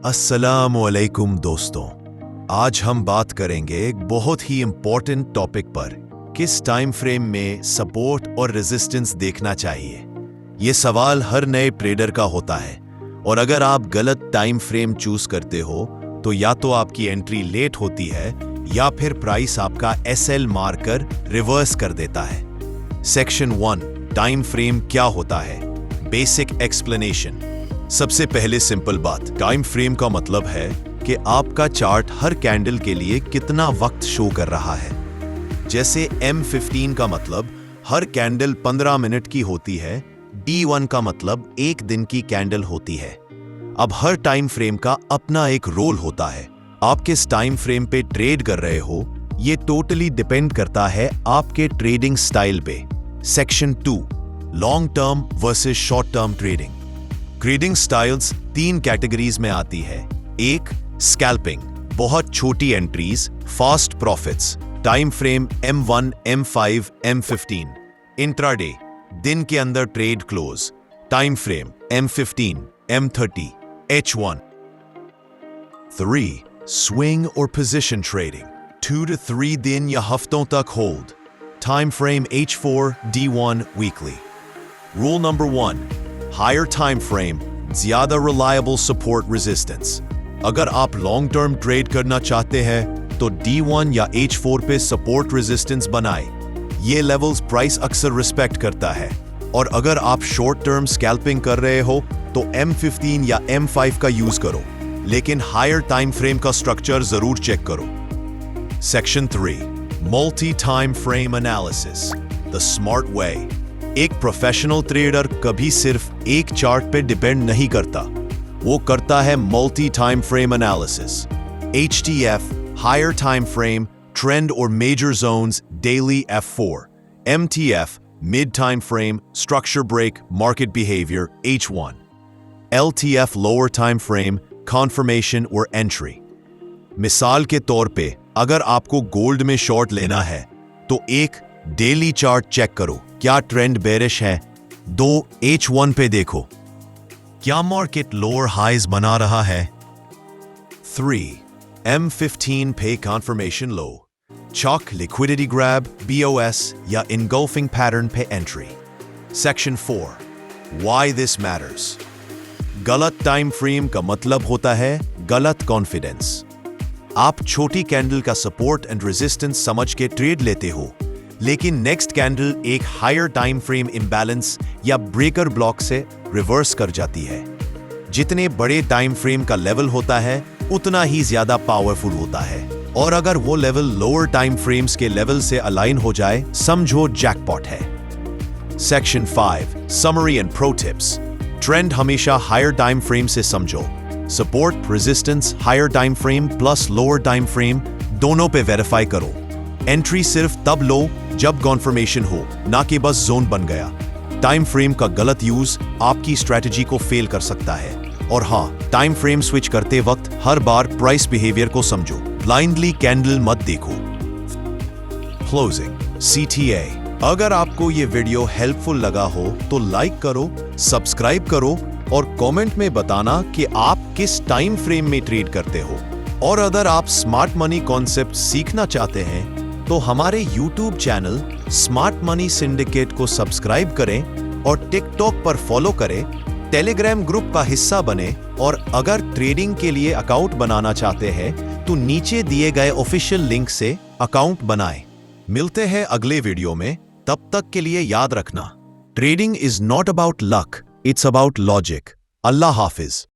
अस्सलामुअलैकुम दोस्तों, आज हम बात करेंगे एक बहुत ही इम्पोर्टेंट टॉपिक पर। किस टाइम फ्रेम में सपोर्ट और रेजिस्टेंस देखना चाहिए? ये सवाल हर नए ट्रेडर का होता है और अगर आप गलत टाइम फ्रेम चूज करते हो तो या तो आपकी एंट्री लेट होती है या फिर प्राइस आपका SL मारकर रिवर्स कर देता है। सेक्शन 1, टाइम फ्रेम क्या होता है? Basic explanation. सबसे पहले सिंपल बात, टाइम फ्रेम का मतलब है कि आपका चार्ट हर कैंडल के लिए कितना वक्त शो कर रहा है। जैसे M15 का मतलब हर कैंडल 15 मिनट की होती है, D1 का मतलब एक दिन की कैंडल होती है। अब हर टाइम फ्रेम का अपना एक रोल होता है। आप किस टाइम फ्रेम पे ट्रेड कर रहे हो ये टोटली डिपेंड करता है आपके ट्रेडिंग स्टाइल पे। Section 2, long term versus short term trading. Trading styles 3 categories में आती है। एक, स्कैल्पिंग, बहुत छोटी entries, fast profits, time frame M1, M5, M15। Intraday, दिन के अंदर trade close, time frame M15, M30, H1। 3, swing और पोजीशन ट्रेडिंग, 2 to 3 दिन या हफ्तों तक hold, time frame H4, D1, weekly. Rule number 1, higher time frame, ज्यादा reliable support resistance. अगर आप लॉन्ग टर्म ट्रेड करना चाहते हैं तो D1 या H4 पे सपोर्ट रेजिस्टेंस बनाए। ये लेवल्स प्राइस अक्सर रिस्पेक्ट करता है। और अगर आप शॉर्ट टर्म स्कैल्पिंग कर रहे हो तो M15 या M5 का यूज करो, लेकिन हायर टाइम फ्रेम का स्ट्रक्चर जरूर चेक करो। Section 3, multi time frame analysis, the smart way. एक प्रोफेशनल ट्रेडर कभी सिर्फ एक चार्ट पे डिपेंड नहीं करता, वो करता है multi time frame analysis. HTF, higher time frame, trend और major zones, daily F4। MTF, mid time frame, structure break, market behaviour, H1। LTF, lower time frame, confirmation और एंट्री। मिसाल के तौर पे अगर आपको गोल्ड में शॉर्ट लेना है तो एक डेली चार्ट चेक करो, क्या ट्रेंड बेरिश है। 2, H1 पे देखो, क्या मार्केट लोअर हाइज बना रहा है। 3, M15 पे कॉन्फर्मेशन लो, चॉक लिक्विडिटी ग्रैब, BOS या इनगल्फिंग पैटर्न पे entry. Section 4, why this matters. गलत टाइम फ्रेम का मतलब होता है गलत कॉन्फिडेंस। आप छोटी कैंडल का सपोर्ट एंड रेजिस्टेंस समझ के ट्रेड लेते हो, लेकिन नेक्स्ट कैंडल एक हायर टाइम फ्रेम इंबैलेंस या ब्रेकर ब्लॉक से रिवर्स कर जाती है। जितने बड़े टाइम फ्रेम का लेवल होता है उतना ही ज्यादा पावरफुल होता है, और अगर वो लेवल लोअर टाइम फ्रेम्स के लेवल से अलाइन हो जाए, समझो जैकपॉट है। Section 5, summary and pro tips. Trend हमेशा हायर टाइम फ्रेम से समझो। Support resistance higher time frame plus lower time frame दोनों पे वेरीफाई करो। एंट्री सिर्फ तब लो जब कॉन्फर्मेशन हो, ना कि बस जोन बन गया। टाइम फ्रेम का गलत यूज आपकी स्ट्रेटजी को फेल कर सकता है। और हाँ, टाइम फ्रेम स्विच करते वक्त हर बार प्राइस बिहेवियर को समझो, ब्लाइंडली कैंडल मत देखो। Closing, CTA। अगर आपको ये वीडियो हेल्पफुल लगा हो तो लाइक करो, सब्सक्राइब करो और कमेंट में बताना कि आप किस टाइम फ्रेम में ट्रेड करते हो। और अगर आप स्मार्ट मनी कॉन्सेप्ट सीखना चाहते हैं तो हमारे YouTube channel smart money syndicate को सब्सक्राइब करें और टिकटॉक पर फॉलो करें, टेलीग्राम ग्रुप का हिस्सा बने, और अगर ट्रेडिंग के लिए अकाउंट बनाना चाहते हैं तो नीचे दिए गए ऑफिशियल लिंक से अकाउंट बनाएं। मिलते हैं अगले वीडियो में, तब तक के लिए याद रखना, trading is not about luck, it's about logic. Allah Hafiz.